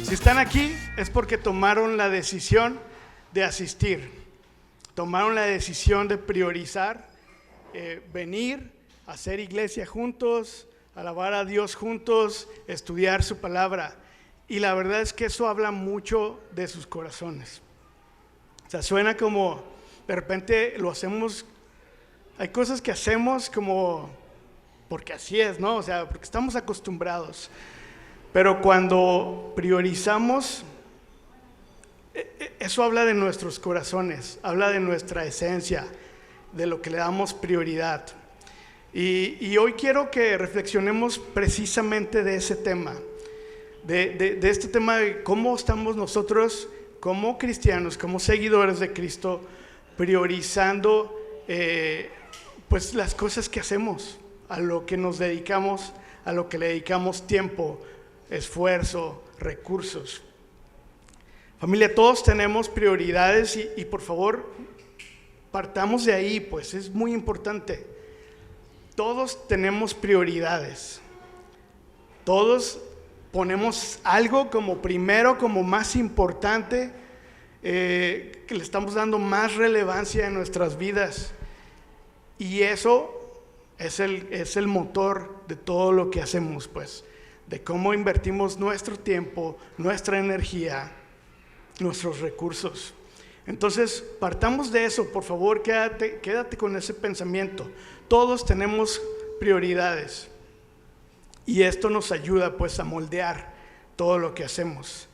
Si están aquí es porque tomaron la decisión de asistir, tomaron la decisión de priorizar, venir, hacer iglesia juntos, alabar a Dios juntos, estudiar su palabra. Y la verdad es que eso habla mucho de sus corazones. O sea, suena como, de repente lo hacemos, hay cosas que hacemos como, porque así es, ¿no? O sea, porque estamos acostumbrados. Pero cuando priorizamos, eso habla de nuestros corazones, habla de nuestra esencia, de lo que le damos prioridad. Y hoy quiero que reflexionemos precisamente de ese tema, de este tema de cómo estamos nosotros como cristianos, como seguidores de Cristo, priorizando pues las cosas que hacemos, a lo que nos dedicamos, a lo que le dedicamos tiempo, esfuerzo, recursos. Familia, todos tenemos prioridades y por favor partamos de ahí, pues es muy importante. Todos tenemos prioridades, todos ponemos algo como primero, como más importante, que le estamos dando más relevancia en nuestras vidas, y eso es el motor de todo lo que hacemos, pues, de cómo invertimos nuestro tiempo, nuestra energía, nuestros recursos. Entonces, partamos de eso, por favor, quédate con ese pensamiento. Todos tenemos prioridades y esto nos ayuda pues a moldear todo lo que hacemos.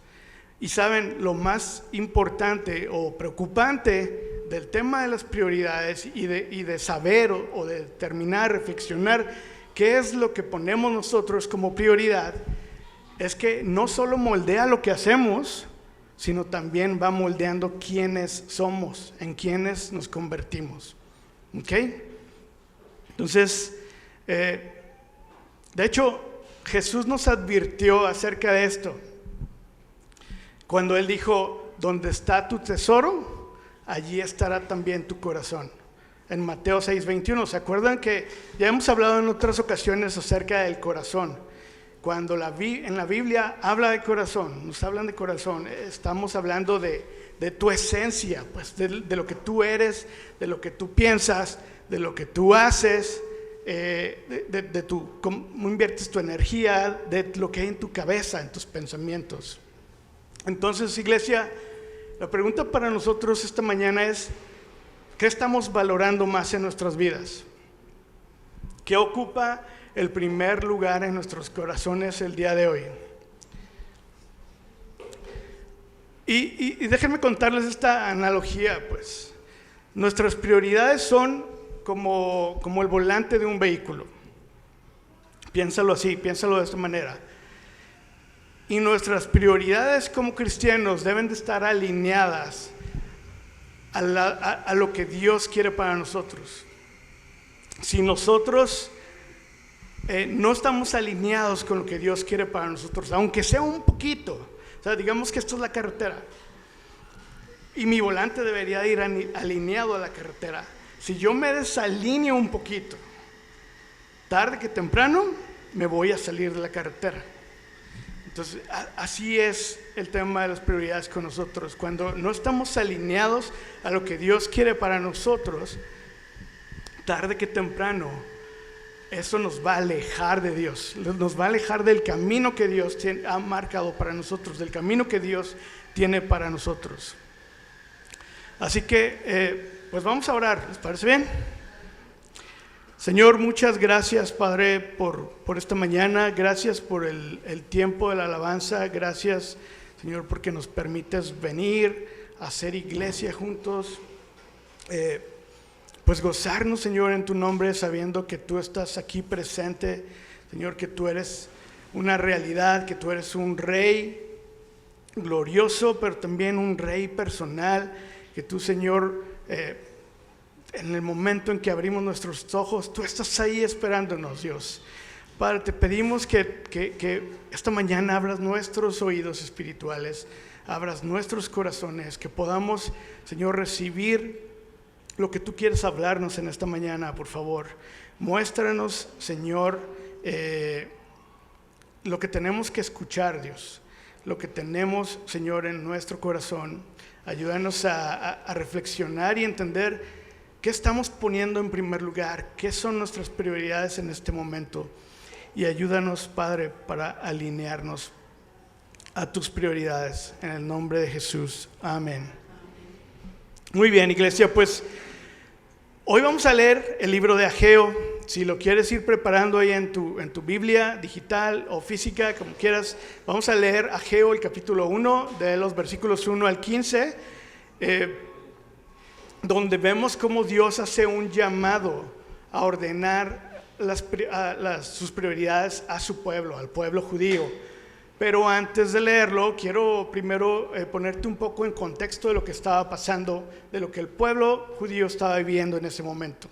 Y saben, lo más importante o preocupante del tema de las prioridades y de saber o de determinar, reflexionar qué es lo que ponemos nosotros como prioridad, es que no solo moldea lo que hacemos, sino también va moldeando quiénes somos, en quiénes nos convertimos. ¿Ok? Entonces, de hecho, Jesús nos advirtió acerca de esto cuando Él dijo: donde está tu tesoro, allí estará también tu corazón. En Mateo 6:21, ¿se acuerdan que ya hemos hablado en otras ocasiones acerca del corazón? Cuando en la Biblia habla de corazón, nos hablan de corazón, estamos hablando de tu esencia, pues de lo que tú eres, de lo que tú piensas, de lo que tú haces, de cómo inviertes tu energía, de lo que hay en tu cabeza, en tus pensamientos. Entonces, iglesia, la pregunta para nosotros esta mañana es: ¿qué estamos valorando más en nuestras vidas? ¿Qué ocupa el primer lugar en nuestros corazones el día de hoy? Y déjenme contarles esta analogía, pues. Nuestras prioridades son como el volante de un vehículo. Piénsalo así, piénsalo de esta manera. Y nuestras prioridades como cristianos deben de estar alineadas a lo que Dios quiere para nosotros. Si nosotros no estamos alineados con lo que Dios quiere para nosotros, aunque sea un poquito, o sea, digamos que esto es la carretera y mi volante debería ir alineado a la carretera. Si yo me desalineo un poquito, tarde que temprano me voy a salir de la carretera. Entonces, así es el tema de las prioridades con nosotros. Cuando no estamos alineados a lo que Dios quiere para nosotros, tarde que temprano, eso nos va a alejar de Dios, nos va a alejar del camino que Dios ha marcado para nosotros, del camino que Dios tiene para nosotros. Así que, pues vamos a orar, ¿les parece bien? Señor, muchas gracias, Padre, por esta mañana. Gracias por el tiempo de la alabanza. Gracias, Señor, porque nos permites venir a hacer iglesia juntos. Pues gozarnos, Señor, en tu nombre, sabiendo que tú estás aquí presente, Señor, que tú eres una realidad, que tú eres un rey glorioso, pero también un rey personal, que tú, Señor, en el momento en que abrimos nuestros ojos, tú estás ahí esperándonos, Dios. Padre, te pedimos que esta mañana abras nuestros oídos espirituales, abras nuestros corazones, que podamos, Señor, recibir lo que tú quieres hablarnos en esta mañana, por favor. Muéstranos, Señor, lo que tenemos que escuchar, Dios. lo que tenemos, Señor, en nuestro corazón. Ayúdanos a reflexionar y entender qué estamos poniendo en primer lugar, qué son nuestras prioridades en este momento. Y ayúdanos, Padre, para alinearnos a tus prioridades. En el nombre de Jesús. Amén. Muy bien, iglesia, pues hoy vamos a leer el libro de Ageo. Si lo quieres ir preparando ahí en tu Biblia digital o física, como quieras, vamos a leer Ageo, el capítulo 1, de los versículos 1 al 15, donde vemos cómo Dios hace un llamado a ordenar sus prioridades a su pueblo, al pueblo judío. Pero antes de leerlo, quiero primero ponerte un poco en contexto de lo que estaba pasando, de lo que el pueblo judío estaba viviendo en ese momento.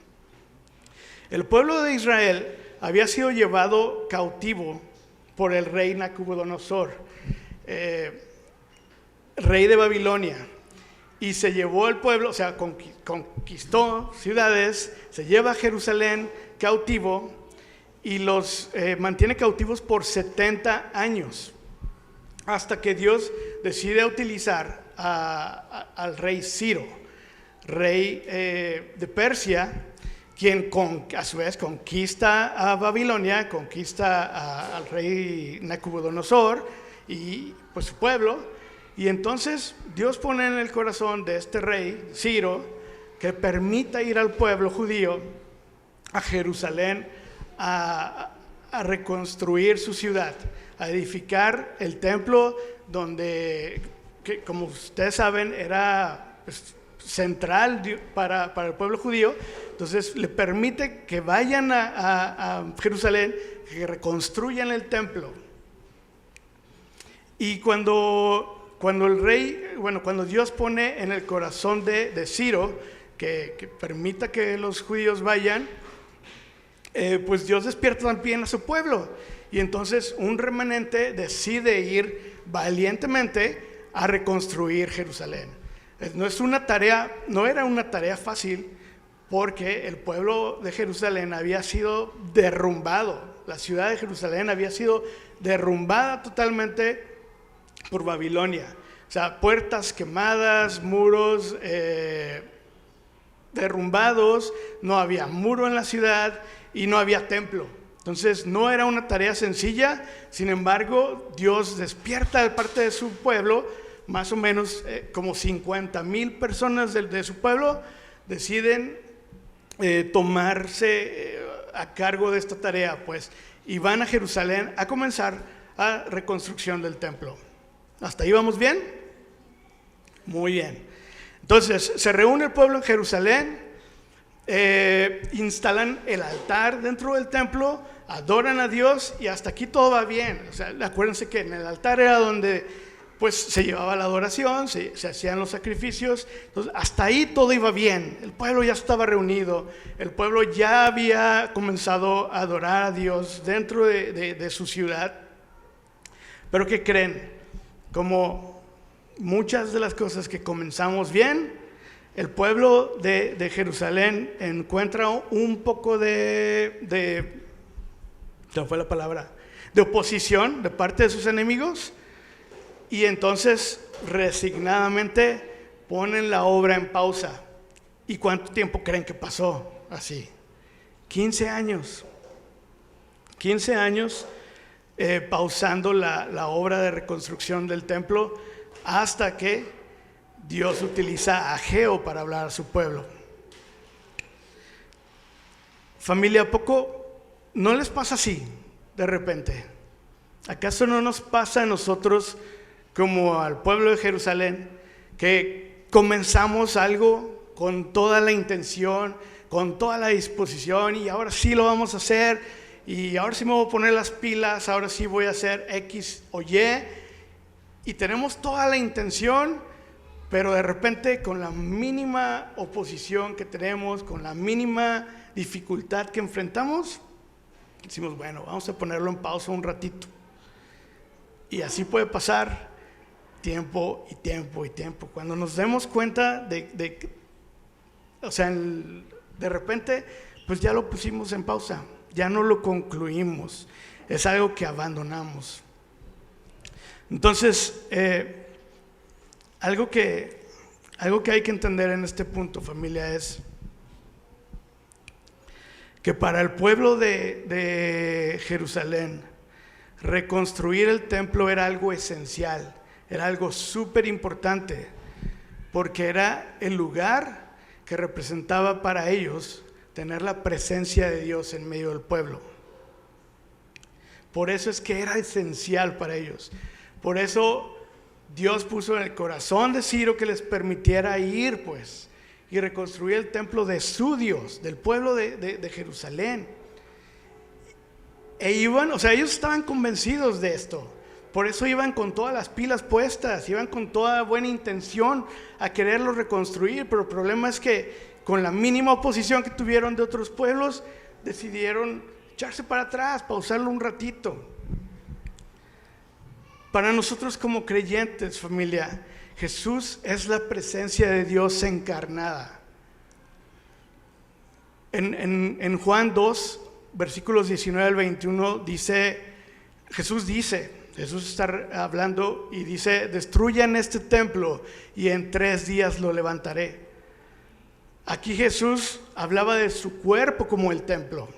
El pueblo de Israel había sido llevado cautivo por el rey Nabucodonosor, rey de Babilonia, y se llevó al pueblo, o sea, conquistó ciudades, se lleva a Jerusalén cautivo y los mantiene cautivos por 70 años, hasta que Dios decide utilizar al rey Ciro, rey de Persia, quien a su vez conquista a Babilonia, conquista al rey Nabucodonosor y pues su pueblo. Y entonces Dios pone en el corazón de este rey Ciro que permita ir al pueblo judío a Jerusalén a reconstruir su ciudad, a edificar el templo donde, que, como ustedes saben, era pues, central para el pueblo judío. Entonces le permite que vayan a Jerusalén, que reconstruyan el templo. Y cuando Dios pone en el corazón de Ciro que permita que los judíos vayan, pues Dios despierta también a su pueblo. Y entonces un remanente decide ir valientemente a reconstruir Jerusalén. No era una tarea fácil, porque el pueblo de Jerusalén había sido derrumbado. La ciudad de Jerusalén había sido derrumbada totalmente por Babilonia. O sea, puertas quemadas, muros derrumbados, no había muro en la ciudad y no había templo. Entonces no era una tarea sencilla. Sin embargo, Dios despierta de parte de su pueblo, más o menos como 50,000 personas de su pueblo deciden tomarse a cargo de esta tarea, pues, y van a Jerusalén a comenzar la reconstrucción del templo. ¿Hasta ahí vamos bien? Muy bien. Entonces se reúne el pueblo en Jerusalén, instalan el altar dentro del templo, adoran a Dios y hasta aquí todo va bien. O sea, acuérdense que en el altar era donde pues se llevaba la adoración, se hacían los sacrificios. Entonces, hasta ahí todo iba bien. El pueblo ya estaba reunido, el pueblo ya había comenzado a adorar a Dios dentro de su ciudad. Pero ¿qué creen? Como muchas de las cosas que comenzamos bien, el pueblo de Jerusalén encuentra un poco ¿cómo fue la palabra? De oposición de parte de sus enemigos. Y entonces resignadamente ponen la obra en pausa. ¿Y cuánto tiempo creen que pasó así? 15 años. 15 años pausando la obra de reconstrucción del templo, hasta que Dios utiliza a Ageo para hablar a su pueblo. Familia, ¿a poco no les pasa así de repente? ¿Acaso no nos pasa a nosotros como al pueblo de Jerusalén, que comenzamos algo con toda la intención, con toda la disposición, y ahora sí lo vamos a hacer, y ahora sí me voy a poner las pilas, ahora sí voy a hacer X o Y, y tenemos toda la intención, pero de repente con la mínima oposición que tenemos, con la mínima dificultad que enfrentamos, decimos, bueno, vamos a ponerlo en pausa un ratito. Y así puede pasar tiempo y tiempo y tiempo. Cuando nos demos cuenta de repente, pues ya lo pusimos en pausa, ya no lo concluimos, es algo que abandonamos. Entonces, algo que hay que entender en este punto, familia, es que para el pueblo de Jerusalén, reconstruir el templo era algo esencial, era algo súper importante, porque era el lugar que representaba para ellos tener la presencia de Dios en medio del pueblo. Por eso es que era esencial para ellos. Por eso Dios puso en el corazón de Ciro que les permitiera ir, pues, y reconstruir el templo de su Dios, del pueblo de Jerusalén. E iban, ellos estaban convencidos de esto. Por eso iban con todas las pilas puestas, iban con toda buena intención a quererlo reconstruir. Pero el problema es que con la mínima oposición que tuvieron de otros pueblos, decidieron echarse para atrás, pausarlo un ratito. Para nosotros como creyentes, familia, Jesús es la presencia de Dios encarnada. En Juan 2, versículos 19 al 21, Jesús está hablando y dice: destruyan este templo y en 3 días lo levantaré. Aquí Jesús hablaba de su cuerpo como el templo.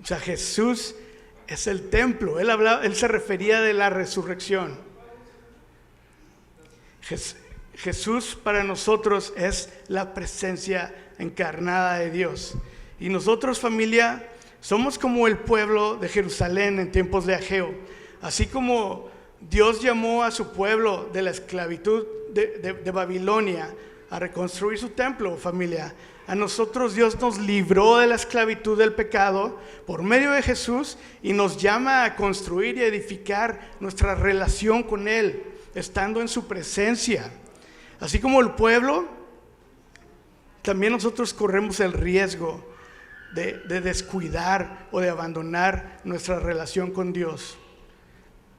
O sea, Jesús es el templo. Él se refería de la resurrección. Jesús para nosotros es la presencia encarnada de Dios. Y nosotros, familia, somos como el pueblo de Jerusalén en tiempos de Ageo. Así como Dios llamó a su pueblo de la esclavitud de Babilonia a reconstruir su templo, familia, a nosotros Dios nos libró de la esclavitud del pecado por medio de Jesús y nos llama a construir y edificar nuestra relación con Él, estando en su presencia. Así como el pueblo, también nosotros corremos el riesgo de descuidar o de abandonar nuestra relación con Dios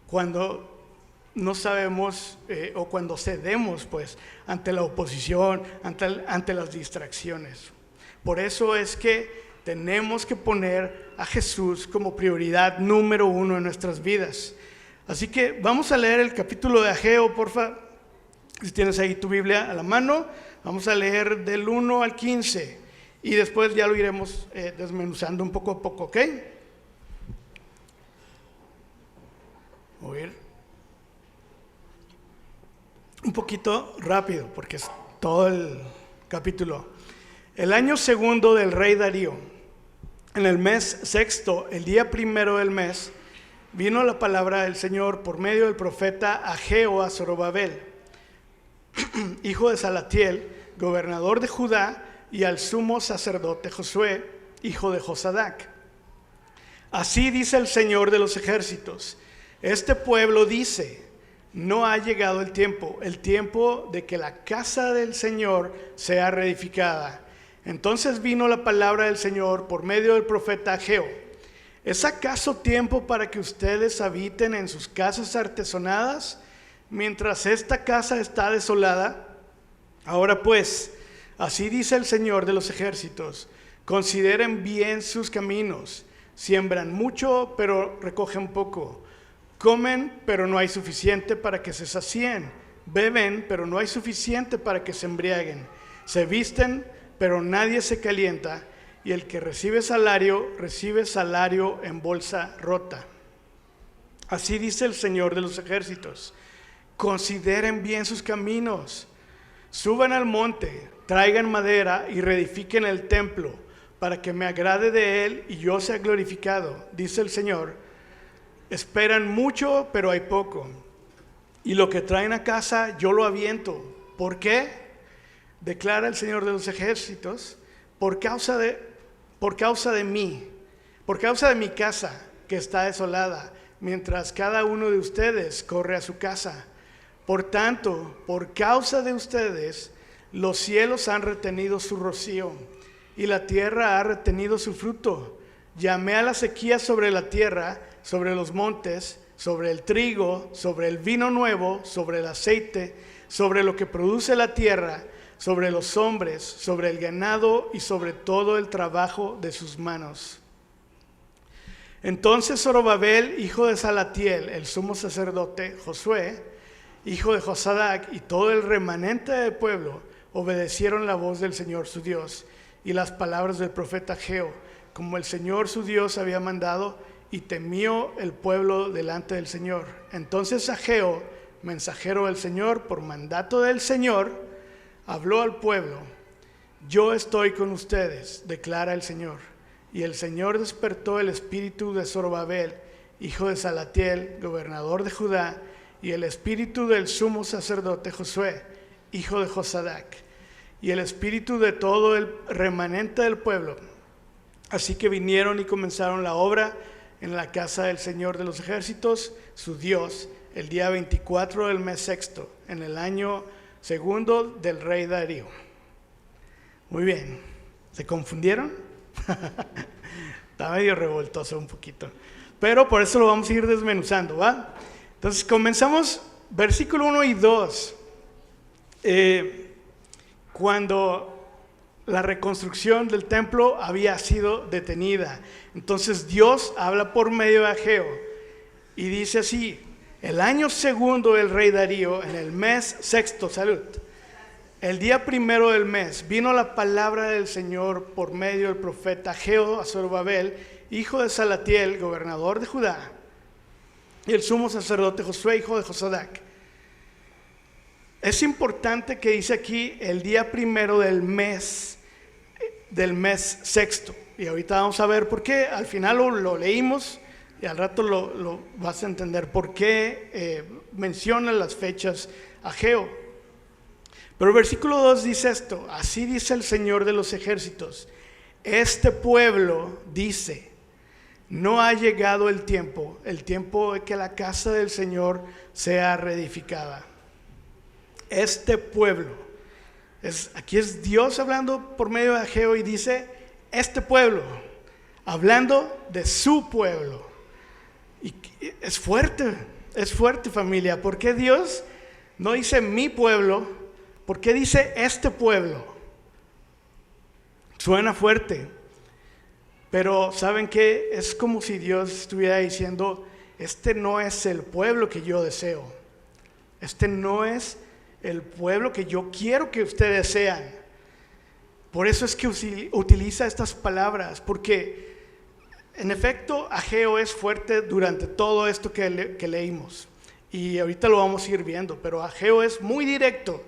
cuando no sabemos o cuando cedemos, pues, ante la oposición, ante las distracciones. Por eso es que tenemos que poner a Jesús como prioridad número 1 en nuestras vidas. Así que vamos a leer el capítulo de Ageo, porfa. Si tienes ahí tu Biblia a la mano, vamos a leer del 1 al 15 y después ya lo iremos desmenuzando un poco a poco, ¿ok? Voy a ir un poquito rápido porque es todo el capítulo. El año segundo del rey Darío, en el mes sexto, el día primero del mes, vino la palabra del Señor por medio del profeta Ageo a Zorobabel, hijo de Salatiel, gobernador de Judá, y al sumo sacerdote Josué, hijo de Josadac. Así dice el Señor de los ejércitos: este pueblo dice, no ha llegado el tiempo de que la casa del Señor sea reedificada. Entonces vino la palabra del Señor por medio del profeta Ageo: ¿es acaso tiempo para que ustedes habiten en sus casas artesonadas, mientras esta casa está desolada? Ahora pues, así dice el Señor de los ejércitos: consideren bien sus caminos. Siembran mucho, pero recogen poco. Comen, pero no hay suficiente para que se sacien. Beben, pero no hay suficiente para que se embriaguen. Se visten, pero nadie se calienta. Y el que recibe salario en bolsa rota. Así dice el Señor de los ejércitos: consideren bien sus caminos. Suban al monte, traigan madera y reedifiquen el templo, para que me agrade de él y yo sea glorificado, dice el Señor. Esperan mucho, pero hay poco, y lo que traen a casa yo lo aviento. ¿Por qué? Declara el Señor de los ejércitos: por causa de mí, por causa de mi casa que está desolada, mientras cada uno de ustedes corre a su casa. Por tanto, por causa de ustedes, los cielos han retenido su rocío y la tierra ha retenido su fruto. Llamé a la sequía sobre la tierra, sobre los montes, sobre el trigo, sobre el vino nuevo, sobre el aceite, sobre lo que produce la tierra, sobre los hombres, sobre el ganado y sobre todo el trabajo de sus manos. Entonces Zorobabel, hijo de Salatiel, el sumo sacerdote, Josué, hijo de Josadac, y todo el remanente del pueblo obedecieron la voz del Señor su Dios y las palabras del profeta Ageo, como el Señor su Dios había mandado, y temió el pueblo delante del Señor. Entonces Ageo, mensajero del Señor, por mandato del Señor, habló al pueblo: yo estoy con ustedes, declara el Señor. Y el Señor despertó el espíritu de Zorobabel, hijo de Salatiel, gobernador de Judá, y el espíritu del sumo sacerdote Josué, hijo de Josadac, y el espíritu de todo el remanente del pueblo. Así que vinieron y comenzaron la obra en la casa del Señor de los ejércitos, su Dios, el día 24 del mes sexto, en el año segundo del rey Darío. Muy bien, ¿se confundieron? Está medio revoltoso un poquito, pero por eso lo vamos a ir desmenuzando, ¿va? Entonces comenzamos versículo 1 y 2. Cuando la reconstrucción del templo había sido detenida, entonces Dios habla por medio de Ageo y dice así: el año segundo del rey Darío, en el mes sexto, salud, el día primero del mes, vino la palabra del Señor por medio del profeta Ageo a Zorobabel, hijo de Salatiel, gobernador de Judá, y el sumo sacerdote Josué, hijo de Josadac. Es importante que dice aquí el día primero del mes sexto, y ahorita vamos a ver por qué. Al final lo leímos y al rato lo vas a entender por qué menciona las fechas Ageo. Pero el versículo 2 dice esto: así dice el Señor de los ejércitos, este pueblo dice, no ha llegado el tiempo de que la casa del Señor sea reedificada. Este pueblo, aquí es Dios hablando por medio de Ageo y dice este pueblo, hablando de su pueblo. Y es fuerte familia. ¿Por qué Dios no dice mi pueblo? ¿Por qué dice este pueblo? Suena fuerte, pero ¿saben qué? Es como si Dios estuviera diciendo: este no es el pueblo que yo deseo, este no es el pueblo que yo quiero que ustedes sean. Por eso es que utiliza estas palabras, porque en efecto Ageo es fuerte durante todo esto que leímos, y ahorita lo vamos a ir viendo, pero Ageo es muy directo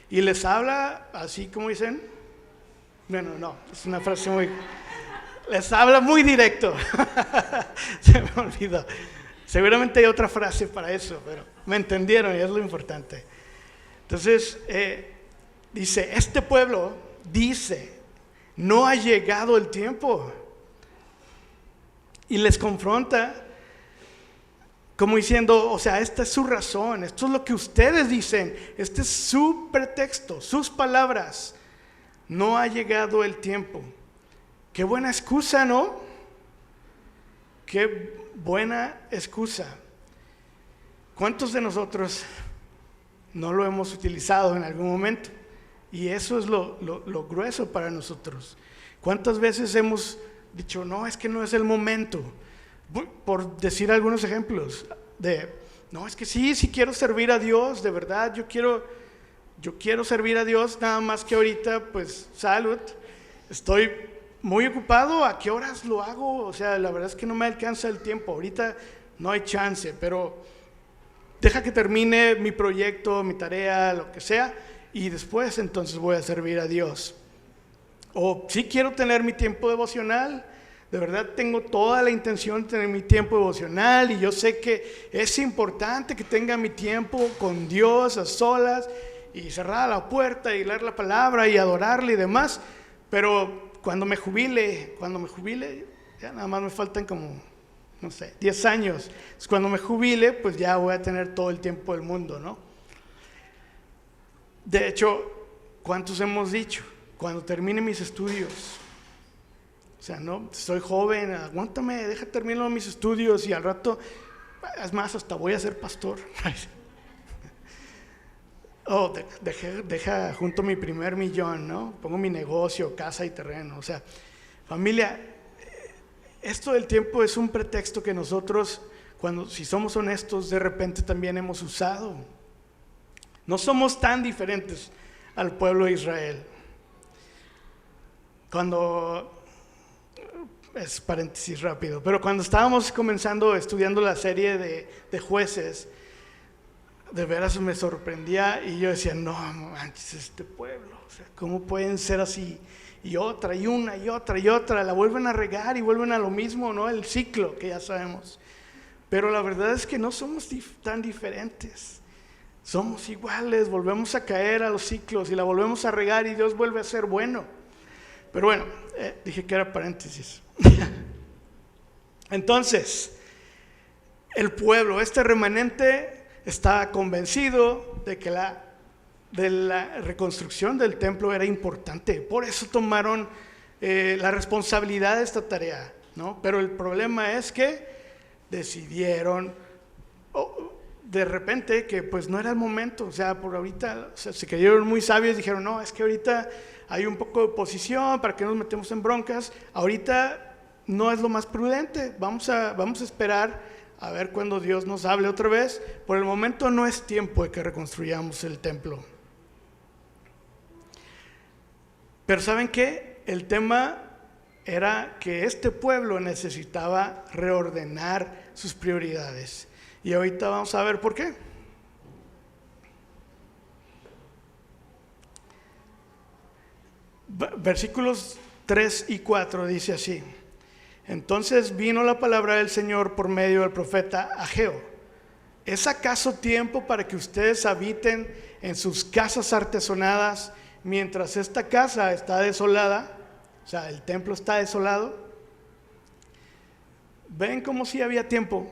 y les habla así como dicen. Bueno, no, es una frase muy... les habla muy directo. Se me olvidó. Seguramente hay otra frase para eso, pero me entendieron y es lo importante. Entonces, dice, este pueblo dice, no ha llegado el tiempo. Y les confronta como diciendo, o sea, esta es su razón, esto es lo que ustedes dicen, este es su pretexto, sus palabras. No ha llegado el tiempo. Qué buena excusa, ¿no? Qué buena excusa. ¿Cuántos de nosotros no lo hemos utilizado en algún momento? Y eso es lo grueso para nosotros. ¿Cuántas veces hemos dicho, no, es que no es el momento? Por decir algunos ejemplos no, es que sí quiero servir a Dios, de verdad, yo quiero servir a Dios, nada más que ahorita, pues, salud, estoy muy ocupado, ¿a qué horas lo hago? O sea, la verdad es que no me alcanza el tiempo, ahorita no hay chance, pero deja que termine mi proyecto, mi tarea, lo que sea, y después entonces voy a servir a Dios. O sí quiero tener mi tiempo devocional, de verdad tengo toda la intención de tener mi tiempo devocional y yo sé que es importante que tenga mi tiempo con Dios a solas y cerrar la puerta y leer la palabra y adorarle y demás, pero cuando me jubile, ya nada más me faltan como, no sé, 10 años. Entonces, cuando me jubile, pues ya voy a tener todo el tiempo del mundo, ¿no? De hecho, ¿cuántos hemos dicho? Cuando termine mis estudios, o sea, no, soy joven, aguántame, deja terminar mis estudios y al rato, es más, hasta voy a ser pastor. Deja junto mi primer millón, ¿no? Pongo mi negocio, casa y terreno. O sea, familia, esto del tiempo es un pretexto que nosotros, si somos honestos, de repente también hemos usado. No somos tan diferentes al pueblo de Israel. Es paréntesis rápido, pero cuando estábamos estudiando la serie de jueces, de veras me sorprendía y yo decía, no manches, este pueblo, o sea, ¿cómo pueden ser así? Y otra, y una, y otra, y otra, la vuelven a regar y vuelven a lo mismo, ¿no? El ciclo que ya sabemos. Pero la verdad es que no somos tan diferentes. Somos iguales, volvemos a caer a los ciclos y la volvemos a regar y Dios vuelve a ser bueno. Pero bueno, dije que era paréntesis. Entonces, el pueblo, este remanente, estaba convencido de que la reconstrucción del templo era importante. Por eso tomaron la responsabilidad de esta tarea, ¿no? Pero el problema es que decidieron de repente que pues no era el momento. O sea, por ahorita se creyeron muy sabios, dijeron, no, es que ahorita hay un poco de oposición, ¿para qué nos metemos en broncas? Ahorita no es lo más prudente, vamos a esperar a ver cuando Dios nos hable otra vez. Por el momento no es tiempo de que reconstruyamos el templo. Pero ¿saben qué? El tema era que este pueblo necesitaba reordenar sus prioridades. Y ahorita vamos a ver por qué. Versículos 3 y 4 dice así: entonces vino la palabra del Señor por medio del profeta Ageo. ¿Es acaso tiempo para que ustedes habiten en sus casas artesonadas mientras esta casa está desolada? O sea, el templo está desolado. ¿Ven como si había tiempo?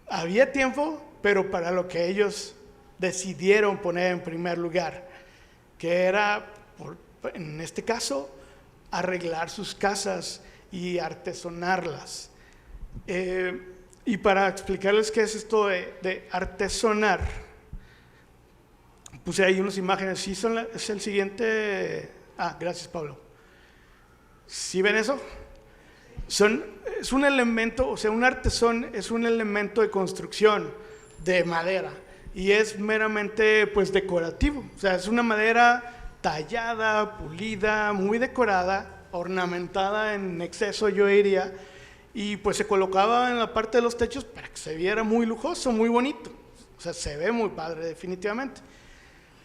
Había tiempo, pero para lo que ellos decidieron poner en primer lugar, que era, en este caso, arreglar sus casas y artesonarlas. Y para explicarles qué es esto de artesonar, puse ahí unas imágenes. ¿Sí es el siguiente? Gracias, Pablo. ¿Sí ven eso? Es un elemento, o sea, un artesón es un elemento de construcción de madera y es meramente pues decorativo. O sea, es una madera tallada, pulida, muy decorada, ornamentada en exceso, yo diría, y pues se colocaba en la parte de los techos para que se viera muy lujoso, muy bonito. O sea, se ve muy padre definitivamente,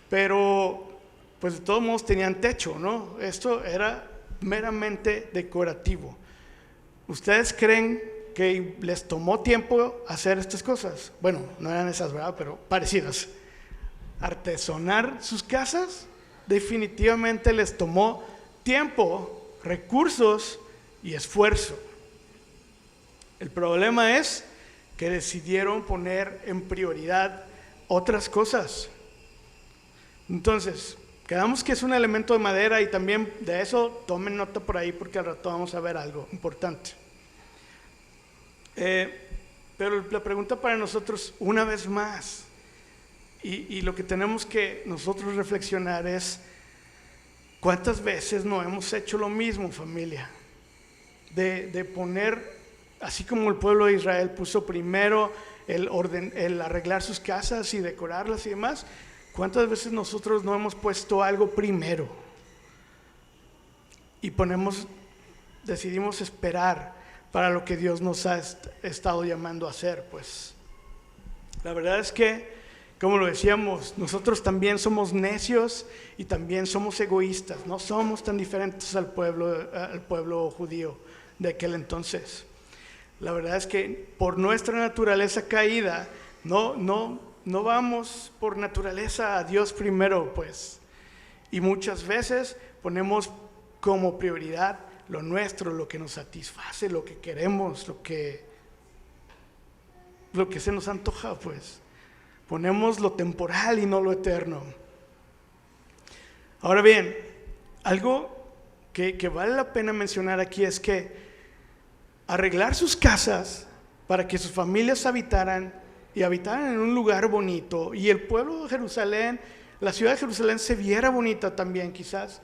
pero pues de todos modos tenían techo, ¿no? Esto era meramente decorativo. ¿Ustedes creen que les tomó tiempo hacer estas cosas? Bueno, no eran esas, ¿verdad? Pero parecidas. Artesonar sus casas definitivamente les tomó tiempo, recursos y esfuerzo. El problema es que decidieron poner en prioridad otras cosas. Entonces, quedamos que es un elemento de madera y también de eso tomen nota por ahí porque al rato vamos a ver algo importante. Pero la pregunta para nosotros, una vez más, y lo que tenemos que nosotros reflexionar es: ¿cuántas veces no hemos hecho lo mismo, familia? De poner, así como el pueblo de Israel puso primero el arreglar sus casas y decorarlas y demás, ¿cuántas veces nosotros no hemos puesto algo primero? Y decidimos esperar para lo que Dios nos ha estado llamando a hacer. Pues la verdad es que, como lo decíamos, nosotros también somos necios y también somos egoístas. No somos tan diferentes al pueblo judío de aquel entonces. La verdad es que por nuestra naturaleza caída, no vamos por naturaleza a Dios primero, pues. Y muchas veces ponemos como prioridad lo nuestro, lo que nos satisface, lo que queremos, lo que se nos antoja, pues. Ponemos lo temporal y no lo eterno. Ahora bien, algo que vale la pena mencionar aquí es que arreglar sus casas para que sus familias habitaran en un lugar bonito y el pueblo de Jerusalén, la ciudad de Jerusalén se viera bonita también, quizás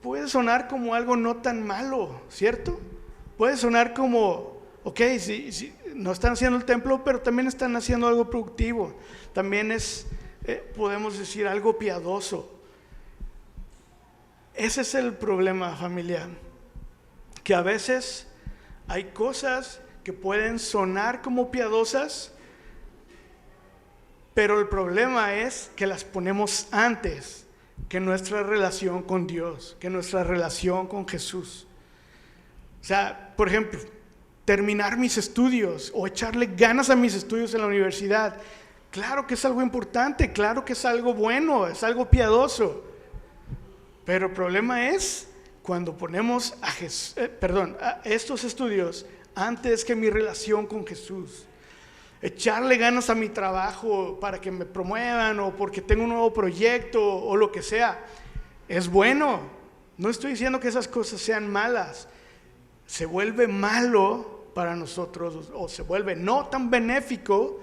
puede sonar como algo no tan malo, ¿cierto? Puede sonar como, ok, sí, no están haciendo el templo, pero también están haciendo algo productivo. También es, podemos decir, algo piadoso. Ese es el problema, familia, que a veces hay cosas que pueden sonar como piadosas, pero el problema es que las ponemos antes que nuestra relación con Dios, que nuestra relación con Jesús. O sea, por ejemplo, terminar mis estudios o echarle ganas a mis estudios en la universidad. Claro que es algo importante, claro que es algo bueno, es algo piadoso. Pero el problema es cuando ponemos a estos estudios antes que mi relación con Jesús. Echarle ganas a mi trabajo para que me promuevan o porque tengo un nuevo proyecto o lo que sea. Es bueno. No estoy diciendo que esas cosas sean malas. Se vuelve malo para nosotros o se vuelve no tan benéfico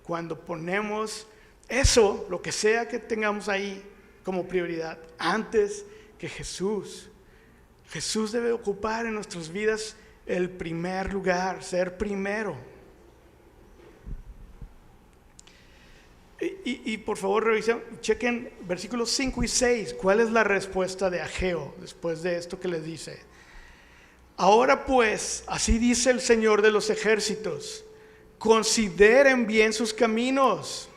cuando ponemos eso, lo que sea que tengamos ahí como prioridad, antes que Jesús. Jesús debe ocupar en nuestras vidas el primer lugar, ser primero. Y por favor revisen, chequen versículos 5 y 6. ¿Cuál es la respuesta de Ageo después de esto que les dice? Ahora pues, así dice el Señor de los ejércitos, consideren bien sus caminos.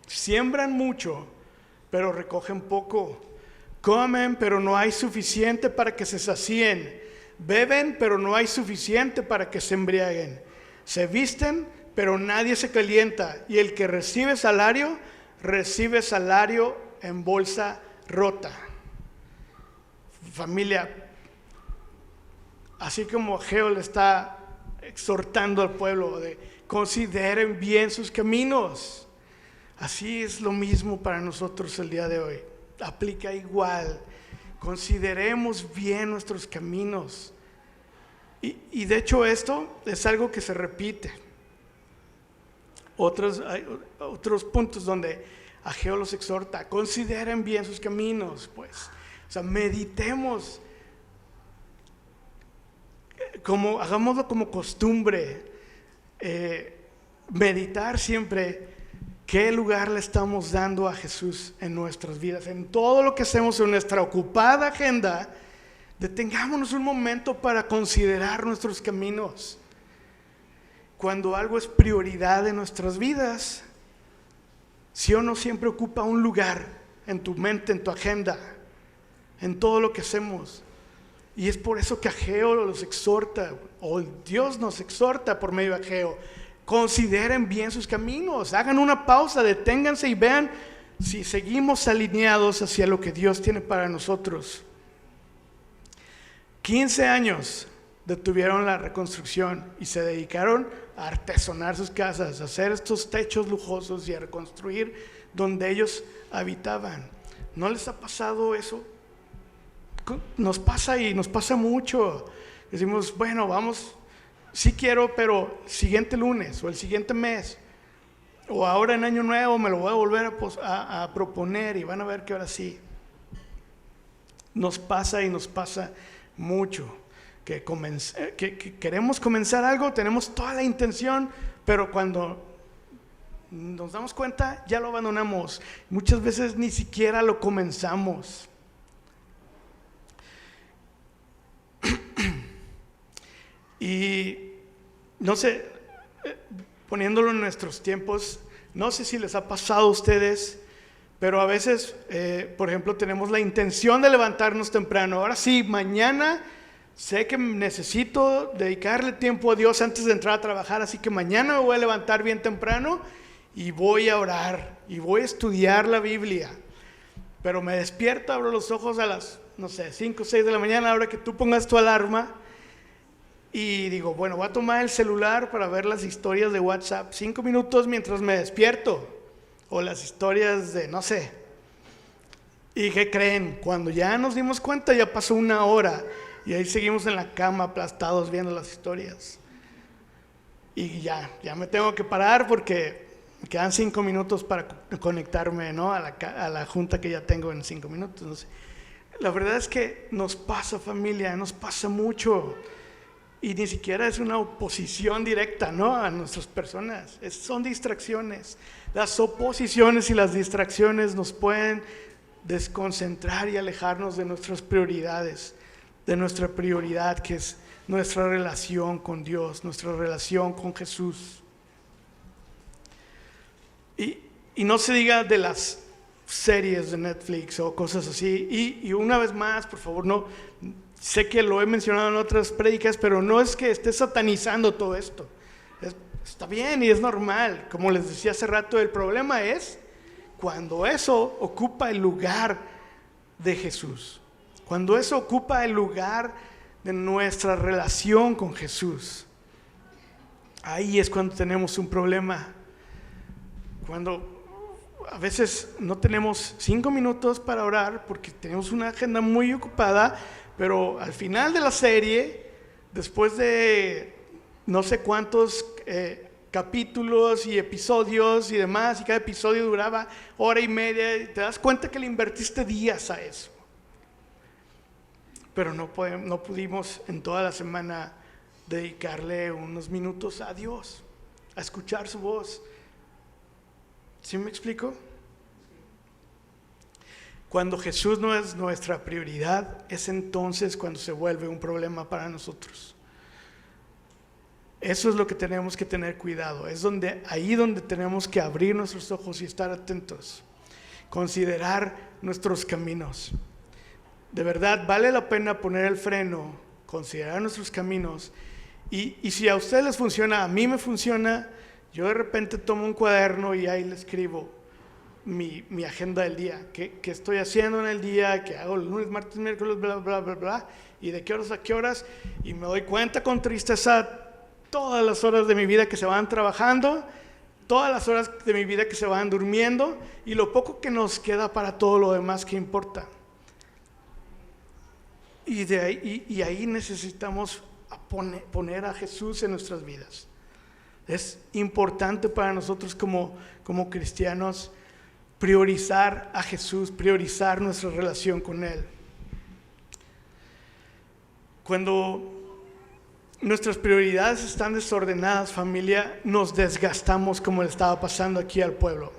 Siembran mucho, pero recogen poco. Comen, pero no hay suficiente para que se sacíen. Beben, pero no hay suficiente para que se embriaguen. Se visten, pero nadie se calienta. Y el que recibe salario en bolsa rota. Familia, así como Ageo le está exhortando al pueblo de consideren bien sus caminos. Así es lo mismo para nosotros el día de hoy. Aplica igual. Consideremos bien nuestros caminos. Y de hecho esto es algo que se repite. Hay otros puntos donde Ageo los exhorta. Consideren bien sus caminos, pues. O sea, meditemos. Hagámoslo como costumbre. Meditar siempre. ¿Qué lugar le estamos dando a Jesús en nuestras vidas? En todo lo que hacemos en nuestra ocupada agenda, detengámonos un momento para considerar nuestros caminos. Cuando algo es prioridad en nuestras vidas, sí o no siempre ocupa un lugar en tu mente, en tu agenda, en todo lo que hacemos. Y es por eso que Ageo los exhorta, o Dios nos exhorta por medio de Ageo. Consideren bien sus caminos, hagan una pausa, deténganse y vean si seguimos alineados hacia lo que Dios tiene para nosotros. 15 años detuvieron la reconstrucción y se dedicaron a artesonar sus casas, a hacer estos techos lujosos y a reconstruir donde ellos habitaban. ¿No les ha pasado eso? Nos pasa y nos pasa mucho. Decimos, bueno, vamos. Sí quiero, pero siguiente lunes o el siguiente mes o ahora en año nuevo me lo voy a volver a proponer y van a ver que ahora sí. Nos pasa y nos pasa mucho que queremos comenzar algo, tenemos toda la intención, pero cuando nos damos cuenta ya lo abandonamos. Muchas veces ni siquiera lo comenzamos. Y no sé, poniéndolo en nuestros tiempos, no sé si les ha pasado a ustedes, pero a veces, por ejemplo, tenemos la intención de levantarnos temprano. Ahora sí, mañana sé que necesito dedicarle tiempo a Dios antes de entrar a trabajar, así que mañana me voy a levantar bien temprano y voy a orar y voy a estudiar la Biblia. Pero me despierto, abro los ojos a las, 5 o 6 de la mañana, ahora que tú pongas tu alarma. Y digo, bueno, voy a tomar el celular para ver las historias de WhatsApp 5 minutos mientras me despierto. O las historias de, no sé. ¿Y qué creen? Cuando ya nos dimos cuenta ya pasó 1 hora. Y ahí seguimos en la cama aplastados viendo las historias. Y ya me tengo que parar porque me quedan 5 minutos para conectarme, ¿no? a la junta que ya tengo en 5 minutos. No sé. La verdad es que nos pasa, familia, nos pasa mucho. Y ni siquiera es una oposición directa, ¿no?, a nuestras personas. Son distracciones. Las oposiciones y las distracciones nos pueden desconcentrar y alejarnos de nuestras prioridades, de nuestra prioridad, que es nuestra relación con Dios, nuestra relación con Jesús. Y no se diga de las series de Netflix o cosas así. Y una vez más, por favor, no, sé que lo he mencionado en otras prédicas, pero no es que esté satanizando todo esto. Está bien y es normal. Como les decía hace rato, el problema es cuando eso ocupa el lugar de Jesús, cuando eso ocupa el lugar de nuestra relación con Jesús. Ahí es cuando tenemos un problema. Cuando a veces no tenemos 5 minutos para orar porque tenemos una agenda muy ocupada, pero al final de la serie, después de no sé cuántos capítulos y episodios y demás, y cada episodio duraba 1:30, y te das cuenta que le invertiste días a eso. Pero no pudimos en toda la semana dedicarle unos minutos a Dios, a escuchar su voz. ¿Sí me explico? Cuando Jesús no es nuestra prioridad, es entonces cuando se vuelve un problema para nosotros. Eso es lo que tenemos que tener cuidado. Es ahí donde tenemos que abrir nuestros ojos y estar atentos. Considerar nuestros caminos. De verdad, vale la pena poner el freno, considerar nuestros caminos. Y si a ustedes les funciona, a mí me funciona. Yo de repente tomo un cuaderno y ahí le escribo mi agenda del día, qué estoy haciendo en el día, qué hago el lunes, martes, miércoles, bla, bla, bla, bla, y de qué horas a qué horas, y me doy cuenta con tristeza todas las horas de mi vida que se van trabajando, todas las horas de mi vida que se van durmiendo, y lo poco que nos queda para todo lo demás que importa. Y ahí necesitamos poner a Jesús en nuestras vidas. Es importante para nosotros como cristianos priorizar a Jesús, priorizar nuestra relación con Él. Cuando nuestras prioridades están desordenadas, familia, nos desgastamos, como le estaba pasando aquí al pueblo.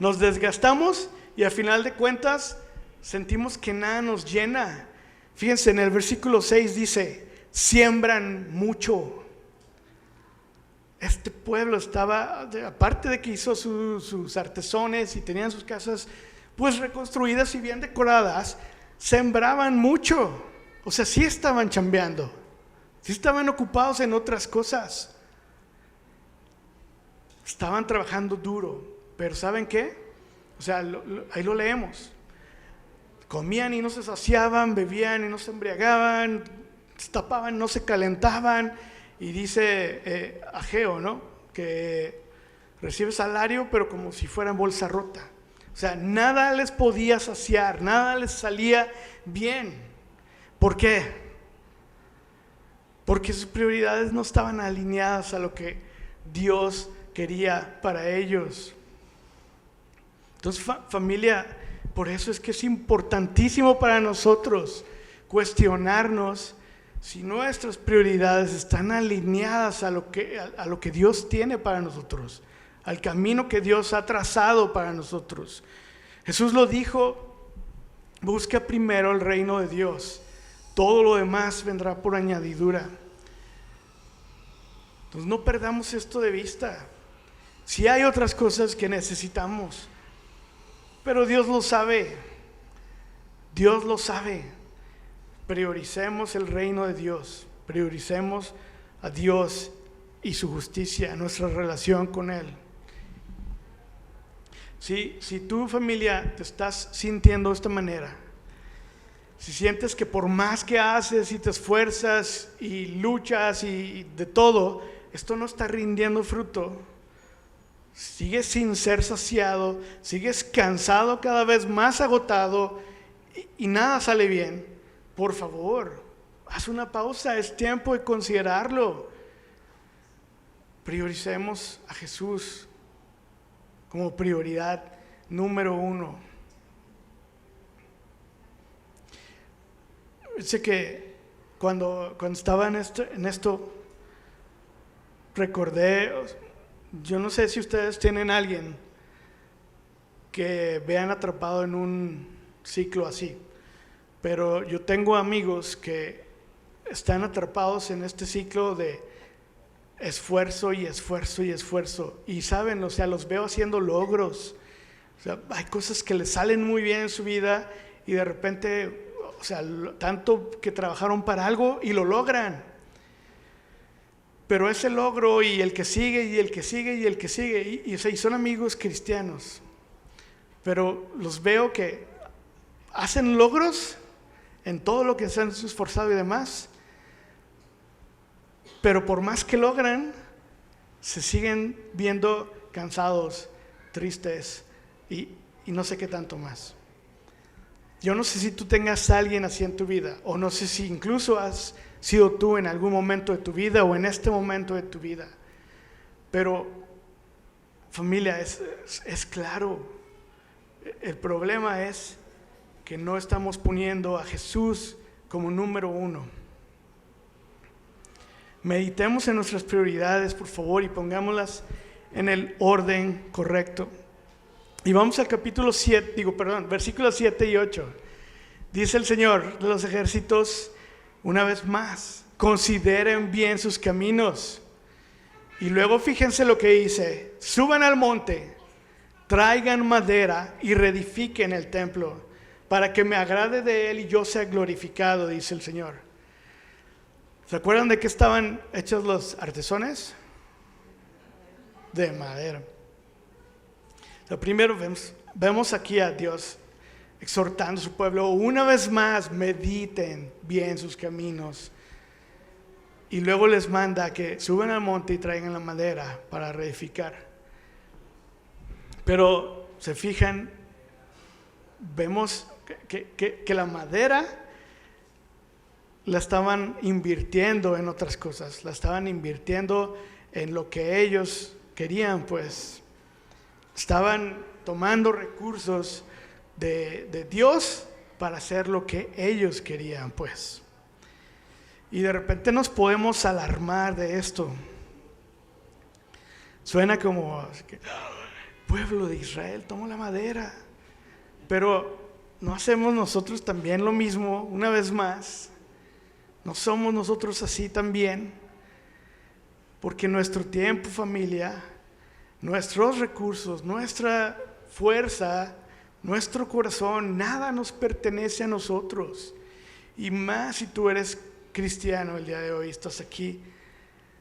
Nos desgastamos y al final de cuentas sentimos que nada nos llena. Fíjense, en el versículo 6 dice, siembran mucho. Este pueblo estaba, aparte de que hizo sus artesones y tenían sus casas pues reconstruidas y bien decoradas, sembraban mucho. O sea, sí estaban chambeando, sí estaban ocupados en otras cosas, estaban trabajando duro. Pero ¿saben qué? O sea, ahí lo leemos. Comían y no se saciaban, bebían y no se embriagaban, se tapaban, no se calentaban. Y dice Ageo, ¿no?, que recibe salario, pero como si fuera en bolsa rota. O sea, nada les podía saciar, nada les salía bien. ¿Por qué? Porque sus prioridades no estaban alineadas a lo que Dios quería para ellos. Entonces, familia, por eso es que es importantísimo para nosotros cuestionarnos si nuestras prioridades están alineadas a lo que Dios tiene para nosotros, al camino que Dios ha trazado para nosotros. Jesús lo dijo, busca primero el reino de Dios, todo lo demás vendrá por añadidura. Entonces no perdamos esto de vista. Si hay otras cosas que necesitamos, pero Dios lo sabe, Dios lo sabe. Prioricemos el reino de Dios, prioricemos a Dios y su justicia, nuestra relación con Él. Si tu familia te estás sintiendo de esta manera, si sientes que por más que haces y te esfuerzas y luchas y de todo, esto no está rindiendo fruto, sigues sin ser saciado, sigues cansado, cada vez más agotado y nada sale bien, por favor, haz una pausa, es tiempo de considerarlo. Prioricemos a Jesús como prioridad número 1. Sé que cuando estaba en esto, recordé, yo no sé si ustedes tienen a alguien que vean atrapado en un ciclo así, pero yo tengo amigos que están atrapados en este ciclo de esfuerzo y esfuerzo y esfuerzo, y saben, o sea, los veo haciendo logros, o sea, hay cosas que les salen muy bien en su vida y de repente, o sea, tanto que trabajaron para algo y lo logran, pero ese logro y el que sigue y el que sigue y el que sigue, o sea, y son amigos cristianos, pero los veo que hacen logros en todo lo que se han esforzado y demás, pero por más que logran, se siguen viendo cansados, tristes y no sé qué tanto más. Yo no sé si tú tengas a alguien así en tu vida, o no sé si incluso has sido tú en algún momento de tu vida o en este momento de tu vida, pero familia, es claro, el problema es que no estamos poniendo a Jesús como número uno. Meditemos en nuestras prioridades, por favor, y pongámoslas en el orden correcto. Y vamos al versículos 7 y 8. Dice el Señor de los ejércitos, una vez más, consideren bien sus caminos. Y luego fíjense lo que dice: suban al monte, traigan madera y reedifiquen el templo, para que me agrade de él y yo sea glorificado, dice el Señor. ¿Se acuerdan de qué estaban hechos los artesones? De madera. Primero vemos aquí a Dios exhortando a su pueblo, una vez más, mediten bien sus caminos. Y luego les manda que suban al monte y traigan la madera para reedificar. Pero se fijan, vemos que la madera la estaban invirtiendo en otras cosas, la estaban invirtiendo en lo que ellos querían, pues estaban tomando recursos de Dios para hacer lo que ellos querían, pues. Y de repente nos podemos alarmar de esto. Suena como pueblo de Israel, toma la madera, pero ¿no hacemos nosotros también lo mismo una vez más? ¿No somos nosotros así también? Porque nuestro tiempo, familia, nuestros recursos, nuestra fuerza, nuestro corazón, nada nos pertenece a nosotros. Y más si tú eres cristiano el día de hoy, estás aquí,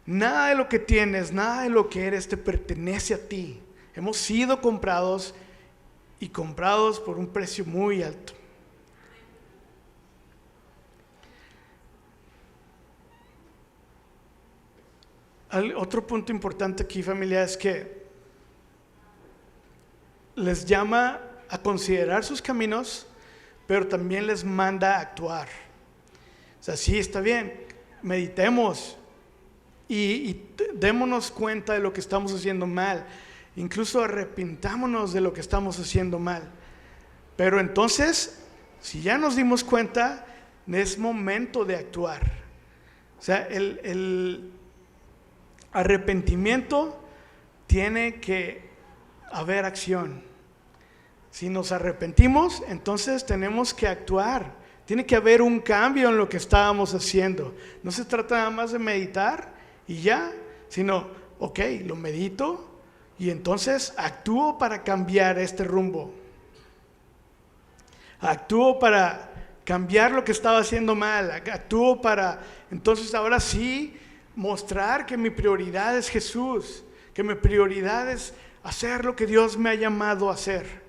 nada de lo que tienes, nada de lo que eres te pertenece a ti. Hemos sido comprados y comprados por un precio muy alto. Otro punto importante aquí, familia, es que les llama a considerar sus caminos, pero también les manda a actuar. O sea, sí, está bien, meditemos y démonos cuenta de lo que estamos haciendo mal, incluso arrepintámonos de lo que estamos haciendo mal. Pero entonces, si ya nos dimos cuenta, es momento de actuar. O sea, el arrepentimiento tiene que haber acción. Si nos arrepentimos, entonces tenemos que actuar. Tiene que haber un cambio en lo que estábamos haciendo. No se trata nada más de meditar y ya, sino, ok, lo medito y entonces actúo para cambiar este rumbo. Actúo para cambiar lo que estaba haciendo mal. Actúo para, entonces ahora sí, mostrar que mi prioridad es Jesús, que mi prioridad es hacer lo que Dios me ha llamado a hacer.